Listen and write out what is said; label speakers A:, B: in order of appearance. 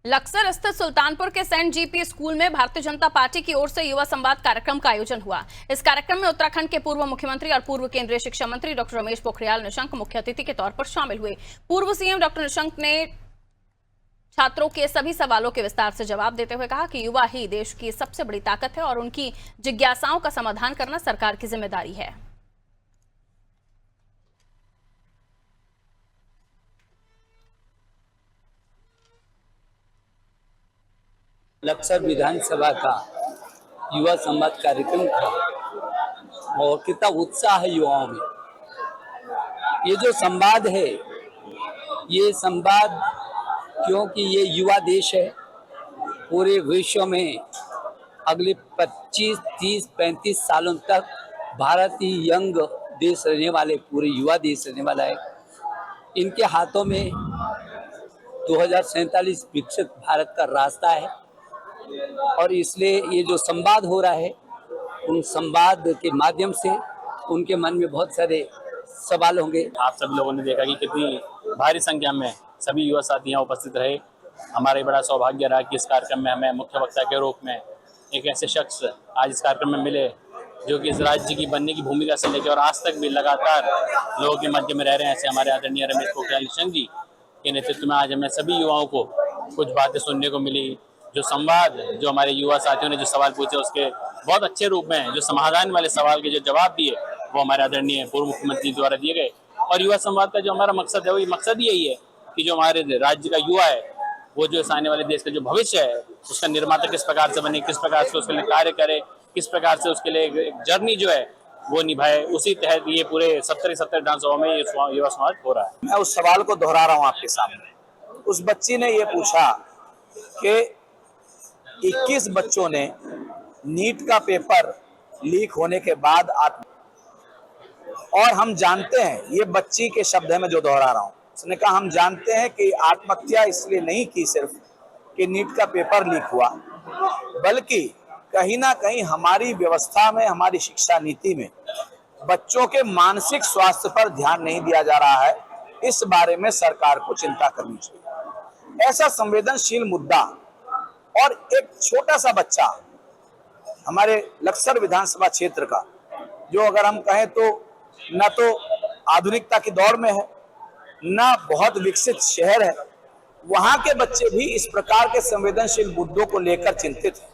A: लक्सर स्थित सुल्तानपुर के Saint GP school में भारतीय जनता पार्टी की ओर से युवा संवाद कार्यक्रम का आयोजन हुआ। इस कार्यक्रम में उत्तराखंड के पूर्व मुख्यमंत्री और पूर्व केंद्रीय शिक्षा मंत्री डॉक्टर रमेश पोखरियाल निशंक मुख्य अतिथि के तौर पर शामिल हुए। पूर्व सीएम डॉक्टर निशंक ने छात्रों के सभी सवालों के विस्तार से जवाब देते हुए कहा कि युवा ही देश की सबसे बड़ी ताकत है और उनकी जिज्ञासाओं का समाधान करना सरकार की जिम्मेदारी है।
B: लक्सर विधानसभा का युवा संवाद कार्यक्रम था और कितना उत्साह है युवाओं में। ये जो संवाद है, ये संवाद क्योंकि ये युवा देश है, पूरे विश्व में अगले 25, 30, 35 सालों तक भारत ही यंग देश रहने वाले, पूरे युवा देश रहने वाला है। इनके हाथों में 2047 विकसित भारत का रास्ता है और इसलिए ये जो संवाद हो रहा है, उन संवाद के माध्यम से उनके मन में बहुत सारे सवाल होंगे।
C: आप सभी लोगों ने देखा कि कितनी भारी संख्या में सभी युवा साथी यहाँ उपस्थित रहे। हमारा बड़ा सौभाग्य रहा कि इस कार्यक्रम में हमें मुख्य वक्ता के रूप में एक ऐसे शख्स आज इस कार्यक्रम में मिले जो कि इस राज्य की बनने की भूमिका से लेकर और आज तक भी लगातार लोगों के मध्य में रह रहे हैं। ऐसे हमारे आदरणीय रमेश पोखरियाल निशंक जी के नेतृत्व में आज हमें सभी युवाओं को कुछ बातें सुनने को मिली। जो संवाद, जो हमारे युवा साथियों ने जो सवाल पूछे उसके बहुत अच्छे रूप में जो समाधान वाले सवाल के जो जवाब दिए वो हमारे आदरणीय पूर्व मुख्यमंत्री द्वारा दिए गए। और युवा संवाद का जो हमारा मकसद है, वो ये मकसद यही है कि जो हमारे राज्य का युवा है, वो जो इस आने वाले देश का जो भविष्य है उसका निर्माता किस प्रकार से बने, किस प्रकार से उसके लिए कार्य करे, किस प्रकार से उसके लिए एक जर्नी जो है वो निभाए। उसी तहत ये पूरे 70 विधानसभा में युवा संवाद हो रहा है।
D: मैं उस सवाल को दोहरा रहा हूँ आपके सामने। उस बच्ची ने ये पूछा कि 21 बच्चों ने नीट का पेपर लीक होने के बाद और हम जानते हैं, ये बच्ची के शब्द है मैं जो दोहरा रहा हूँ, उसने कहा हम जानते हैं कि आत्महत्या इसलिए नहीं की सिर्फ कि नीट का पेपर लीक हुआ, बल्कि कहीं ना कहीं हमारी व्यवस्था में, हमारी शिक्षा नीति में बच्चों के मानसिक स्वास्थ्य पर ध्यान नहीं दिया जा रहा है। इस बारे में सरकार को चिंता करनी चाहिए। ऐसा संवेदनशील मुद्दा और एक छोटा सा बच्चा हमारे लक्सर विधानसभा क्षेत्र का, जो अगर हम कहें तो न तो आधुनिकता की दौड़ में है, न बहुत विकसित शहर है, वहां के बच्चे भी इस प्रकार के संवेदनशील मुद्दों को लेकर चिंतित हैं।